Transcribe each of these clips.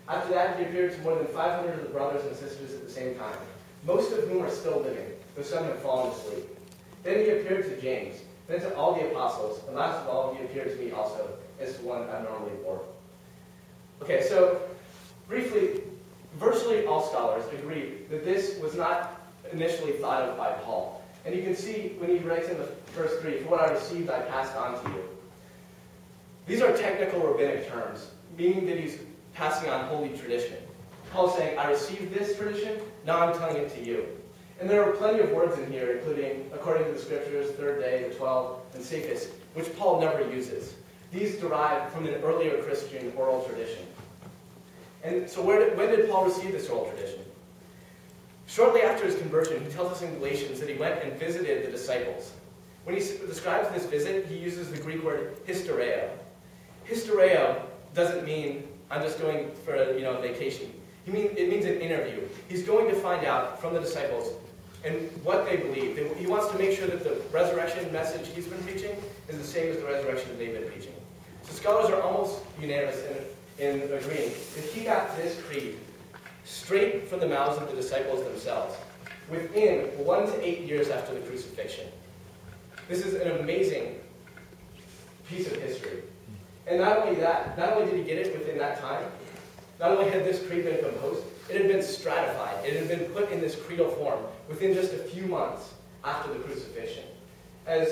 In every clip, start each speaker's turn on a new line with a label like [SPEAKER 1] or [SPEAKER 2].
[SPEAKER 1] After that, he appeared to more than 500 of the brothers and sisters at the same time, most of whom are still living, though some have fallen asleep. Then he appeared to James, then to all the apostles, and last of all, he appeared to me also, as to one abnormally poor. Okay, so briefly, virtually all scholars agree that this was not initially thought of by Paul. And you can see when he writes in the first three, for what I received, I passed on to you. These are technical rabbinic terms, meaning that he's passing on holy tradition. Paul's saying, I received this tradition, now I'm telling it to you. And there are plenty of words in here, including, according to the scriptures, third day, the 12, and Cephas, which Paul never uses. These derive from an earlier Christian oral tradition. And so when did Paul receive this oral tradition? Shortly after his conversion, he tells us in Galatians that he went and visited the disciples. When he describes this visit, he uses the Greek word hystereo. Hystereo doesn't mean I'm just going for a vacation. It means an interview. He's going to find out from the disciples and what they believe. He wants to make sure that the resurrection message he's been preaching is the same as the resurrection that they've been preaching. So scholars are almost unanimous in agreeing that he got this creed straight from the mouths of the disciples themselves, within 1 to 8 years after the crucifixion. This is an amazing piece of history. And not only that, not only did he get it within that time, not only had this creed been composed, it had been stratified. It had been put in this creedal form within just a few months after the crucifixion. As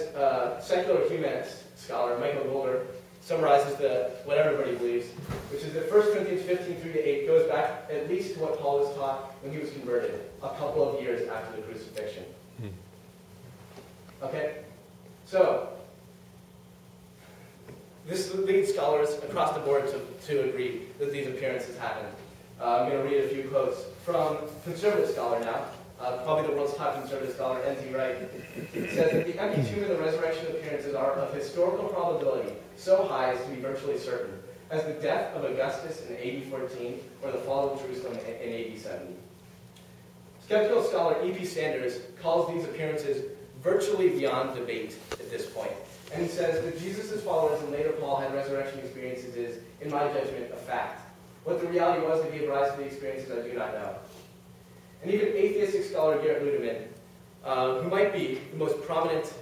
[SPEAKER 1] secular humanist scholar Michael Golder summarizes what everybody believes, which is that 1 Corinthians 15, 3-8 goes back at least to what Paul was taught when he was converted, a couple of years after the crucifixion. Okay? So, this leads scholars across the board to agree that these appearances happened. I'm going to read a few quotes from conservative scholar now, probably the world's top conservative scholar, N.T. Wright. It says that the empty tomb and the resurrection appearances are of historical probability so high as to be virtually certain, as the death of Augustus in AD 14 or the fall of Jerusalem in AD 70. Skeptical scholar E.P. Sanders calls these appearances virtually beyond debate at this point. And he says that Jesus' followers and later Paul had resurrection experiences is, in my judgment, a fact. What the reality was that gave rise to the experiences, I do not know. And even atheistic scholar Garrett Ludeman, who might be the most prominent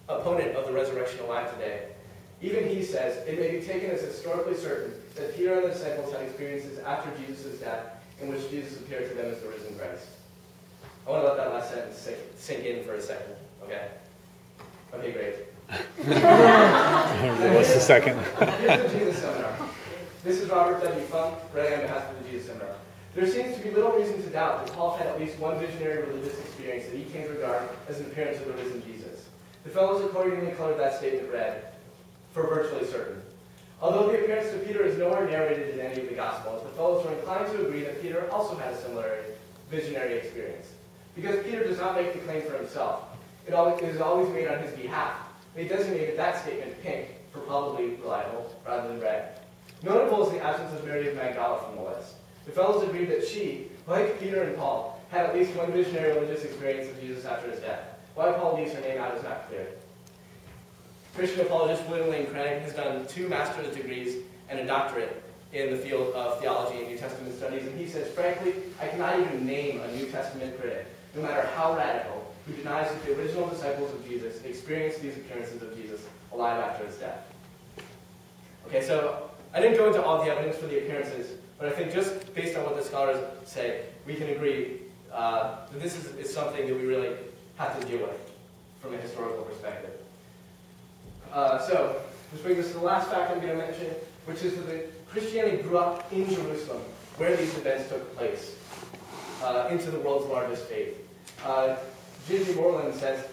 [SPEAKER 1] opponent of the resurrection alive today, even he says it may be taken as historically certain that Peter and the disciples had experiences after Jesus' death in which Jesus appeared to them as the risen Christ. I want to let that last sentence sink in for a second, okay? Okay, great.
[SPEAKER 2] What's the second?
[SPEAKER 1] Here's the Jesus Seminar. This is Robert W. Funk, writing on behalf of the Jesus Seminar. There seems to be little reason to doubt that Paul had at least one visionary religious experience that he came to regard as an appearance of the risen Jesus. The fellows accordingly colored that statement red, for virtually certain. Although the appearance to Peter is nowhere narrated in any of the Gospels, the fellows are inclined to agree that Peter also had a similar visionary experience. Because Peter does not make the claim for himself. It is always made on his behalf. They designated that statement pink for probably reliable rather than red. Notable is the absence of Mary of Magdala from the list. The fellows agreed that she, like Peter and Paul, had at least one visionary religious experience of Jesus after his death. Why Paul leaves her name out is not clear. Christian apologist William Lane Craig has done 2 master's degrees and a doctorate in the field of theology and New Testament studies, and he says, frankly, I cannot even name a New Testament critic, no matter how radical, who denies that the original disciples of Jesus experienced these appearances of Jesus alive after his death. Okay, so I didn't go into all the evidence for the appearances, but I think just based on what the scholars say, we can agree that this is something that we really have to deal with from a historical perspective. So, which brings us to the last fact I'm going to mention, which is that Christianity grew up in Jerusalem, where these events took place, into the world's largest faith. J.J. Moreland says,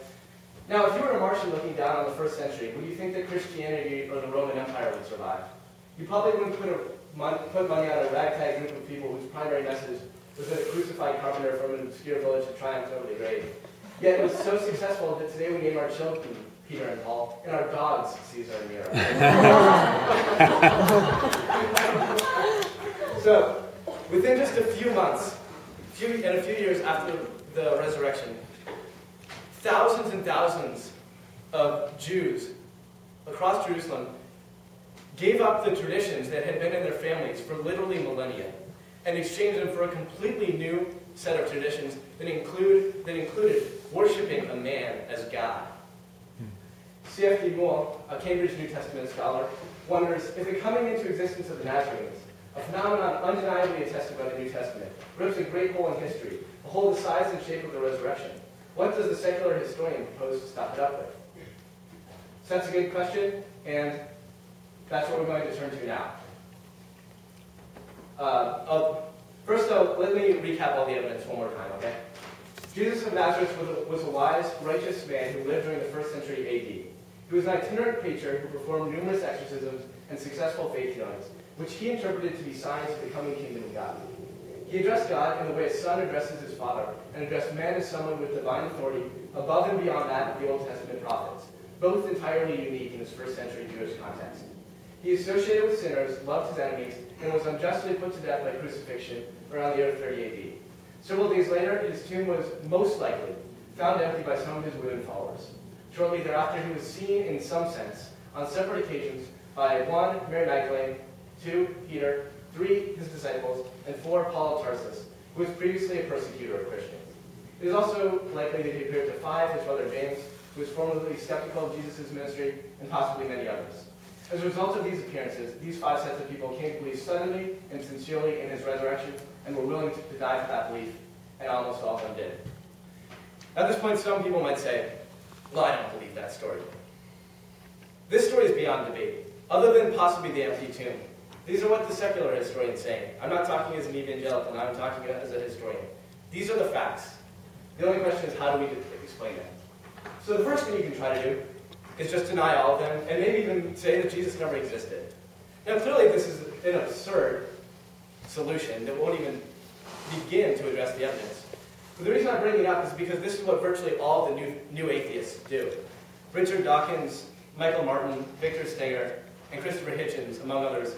[SPEAKER 1] now if you were a Martian looking down on the first century, would you think that Christianity or the Roman Empire would survive? You probably wouldn't put money on a ragtag group of people whose primary message was that a crucified carpenter from an obscure village had triumphed over the grave. Yet it was so successful that today we name our children Peter and Paul, and our dogs Caesar and Nero. So, within just a few months, and a few years after the resurrection, thousands and thousands of Jews across Jerusalem gave up the traditions that had been in their families for literally millennia and exchanged them for a completely new set of traditions that included worshiping a man as God. C.F.D. Moore, a Cambridge New Testament scholar, wonders if the coming into existence of the Nazarenes, a phenomenon undeniably attested by the New Testament, rips a great hole in history, a hole the size and shape of the resurrection, what does the secular historian propose to stop it up with? So that's a good question, and that's what we're going to turn to now. First, though, let me recap all the evidence one more time, okay? Jesus of Nazareth was a wise, righteous man who lived during the 1st century A.D. He was an itinerant preacher who performed numerous exorcisms and successful faith healings, which he interpreted to be signs of the coming kingdom of God. He addressed God in the way a son addresses his father, and addressed man as someone with divine authority above and beyond that of the Old Testament prophets, both entirely unique in his 1st century Jewish context. He associated with sinners, loved his enemies, and was unjustly put to death by crucifixion around the year 30 AD. Several days later, his tomb was most likely found empty by some of his women followers. Shortly thereafter, he was seen in some sense on separate occasions by 1, Mary Magdalene, 2, Peter, 3, his disciples, and 4, Paul of Tarsus, who was previously a persecutor of Christians. It is also likely that he appeared to 5, his brother James, who was formerly skeptical of Jesus' ministry, and possibly many others. As a result of these appearances, these 5 sets of people came to believe suddenly and sincerely in his resurrection, and were willing to die for that belief, and almost all of them did. At this point, some people might say, well, I don't believe that story. This story is beyond debate, other than possibly the empty tomb. These are what the secular historian is saying. I'm not talking as an evangelical, I'm talking as a historian. These are the facts. The only question is, how do we explain them? So the first thing you can try to do is just deny all of them, and maybe even say that Jesus never existed. Now, clearly this is an absurd solution that won't even begin to address the evidence. But the reason I'm bringing it up is because this is what virtually all the new atheists do. Richard Dawkins, Michael Martin, Victor Stenger, and Christopher Hitchens, among others,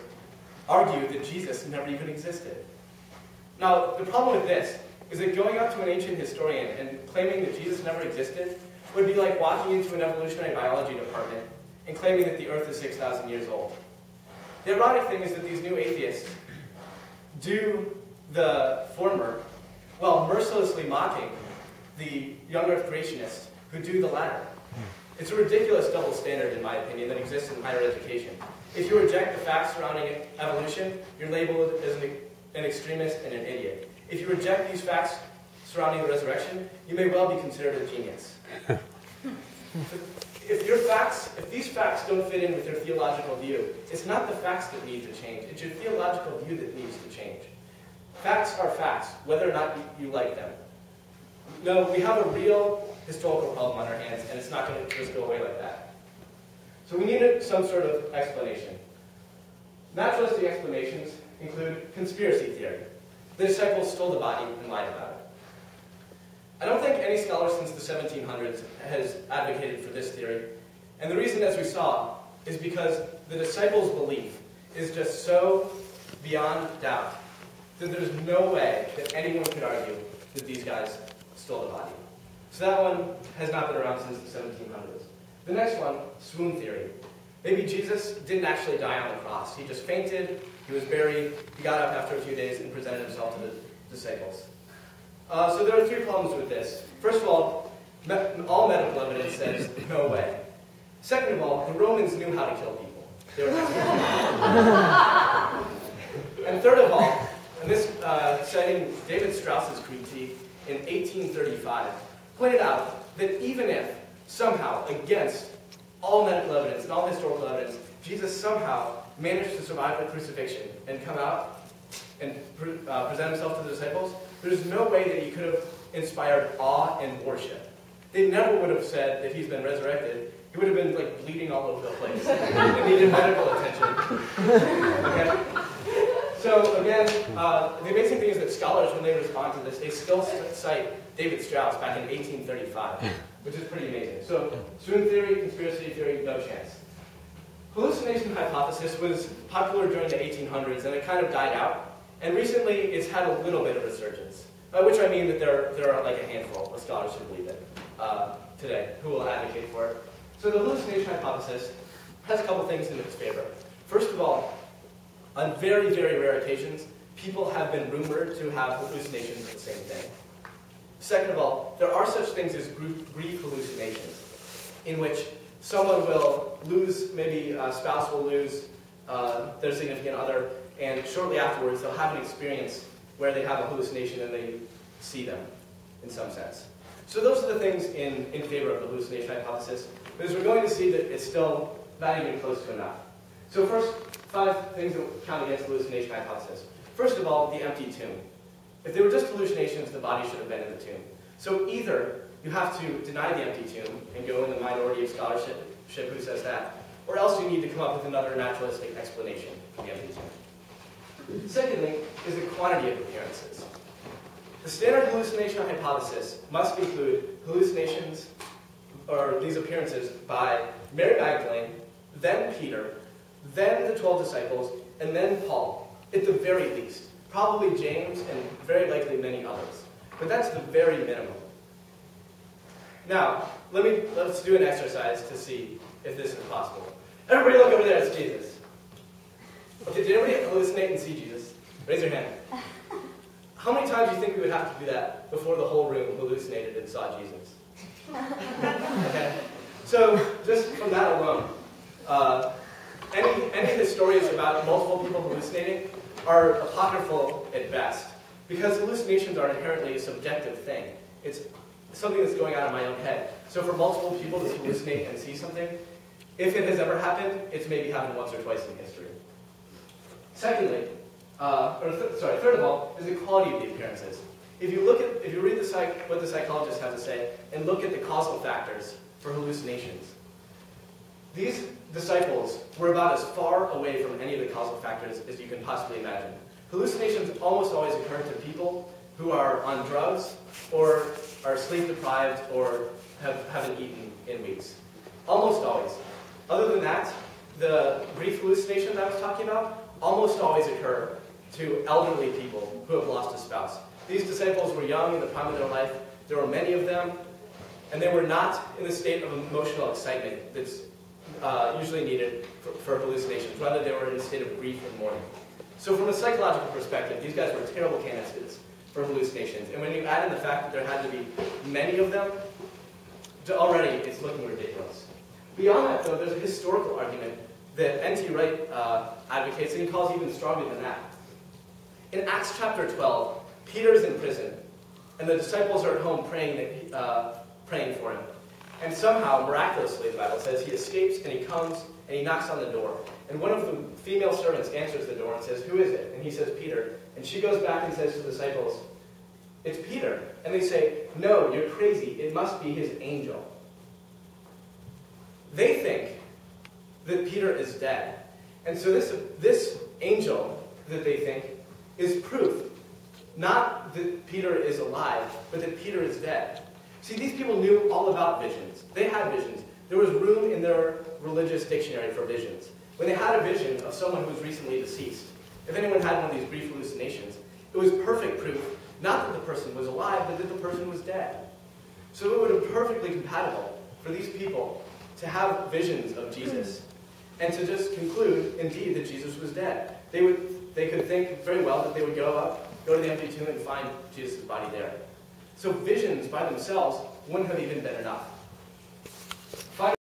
[SPEAKER 1] argue that Jesus never even existed. Now, the problem with this is that going up to an ancient historian and claiming that Jesus never existed would be like walking into an evolutionary biology department and claiming that the Earth is 6,000 years old. The ironic thing is that these new atheists do the former while mercilessly mocking the young Earth creationists who do the latter. It's a ridiculous double standard, in my opinion, that exists in higher education. If you reject the facts surrounding evolution, you're labeled as an extremist and an idiot. If you reject these facts surrounding the resurrection, you may well be considered a genius. If these facts don't fit in with your theological view, it's not the facts that need to change, it's your theological view that needs to change. Facts are facts, whether or not you like them. No, we have a real historical problem on our hands, and it's not going to just go away like that. So we need some sort of explanation. Naturalistic explanations include conspiracy theory. The disciples stole the body and lied about it. I don't think any scholar since the 1700s has advocated for this theory, and the reason, as we saw, is because the disciples' belief is just so beyond doubt that there's no way that anyone could argue that these guys stole the body. So that one has not been around since the 1700s. The next one, swoon theory. Maybe Jesus didn't actually die on the cross. He just fainted, he was buried, he got up after a few days and presented himself to the disciples. So there are 3 problems with this. First of all medical evidence says no way. Second of all, the Romans knew how to kill people. They were and third of all, and this citing David Strauss's critique in 1835, pointed out that even if somehow, against all medical evidence and all historical evidence, Jesus somehow managed to survive the crucifixion and come out and present himself to the disciples, there's no way that he could have inspired awe and worship. They never would have said that he's been resurrected. He would have been like bleeding all over the place and needed medical attention. Okay? So again, the amazing thing is that scholars, when they respond to this, they still cite David Strauss back in 1835, which is pretty amazing. So swoon theory, conspiracy theory, no chance. Hallucination hypothesis was popular during the 1800s, and it kind of died out. And recently, it's had a little bit of resurgence, by which I mean that there are like a handful of scholars who believe it today, who will advocate for it. So the hallucination hypothesis has a couple things in its favor. First of all, on very, very rare occasions, people have been rumored to have hallucinations of the same thing. Second of all, there are such things as grief hallucinations, in which someone will lose, maybe a spouse will lose their significant other, and shortly afterwards they'll have an experience where they have a hallucination and they see them, in some sense. So those are the things in favor of the hallucination hypothesis, but as we're going to see that it's still not even close to enough. So first, 5 things that count against the hallucination hypothesis. First of all, the empty tomb. If they were just hallucinations, the body should have been in the tomb. So either you have to deny the empty tomb and go in the minority of scholarship who says that, or else you need to come up with another naturalistic explanation for the empty tomb. Secondly, is the quantity of appearances. The standard hallucination hypothesis must include hallucinations, or these appearances, by Mary Magdalene, then Peter, then the 12 disciples, and then Paul, at the very least. Probably James, and very likely many others. But that's the very minimum. Now, let's do an exercise to see if this is possible. Everybody look over there, it's Jesus. Okay, did anybody hallucinate and see Jesus? Raise your hand. How many times do you think we would have to do that before the whole room hallucinated and saw Jesus? Okay. So, just from that alone, any of the stories about multiple people hallucinating are apocryphal at best, because hallucinations are inherently a subjective thing. It's something that's going on in my own head. So for multiple people to hallucinate and see something, if it has ever happened, it's maybe happened once or twice in history. Secondly, third of all, is the quality of the appearances. If you read what the psychologists have to say, and look at the causal factors for hallucinations, these disciples were about as far away from any of the causal factors as you can possibly imagine. Hallucinations almost always occur to people who are on drugs, or are sleep deprived, or haven't eaten in weeks. Almost always. Other than that, the grief hallucinations I was talking about almost always occur to elderly people who have lost a spouse. These disciples were young in the prime of their life. There were many of them, and they were not in the state of emotional excitement that's usually needed for hallucinations. Rather, they were in a state of grief and mourning. So from a psychological perspective, these guys were terrible candidates for hallucinations. And when you add in the fact that there had to be many of them, already it's looking ridiculous. Beyond that, though, there's a historical argument that N.T. Wright advocates, and he calls even stronger than that. In Acts chapter 12, Peter's in prison, and the disciples are at home praying for him. And somehow, miraculously, the Bible says, he escapes and he comes and he knocks on the door. And one of the female servants answers the door and says, "Who is it?" And he says, "Peter." And she goes back and says to the disciples, "It's Peter." And they say, "No, you're crazy. It must be his angel." They think that Peter is dead. And so this angel that they think is proof, not that Peter is alive, but that Peter is dead. See, these people knew all about visions. They had visions. There was room in their religious dictionary for visions. When they had a vision of someone who was recently deceased, if anyone had one of these brief hallucinations, it was perfect proof, not that the person was alive, but that the person was dead. So it would have been perfectly compatible for these people to have visions of Jesus and to just conclude, indeed, that Jesus was dead. They could think very well that they would go to the empty tomb and find Jesus' body there. So visions by themselves wouldn't have even been enough.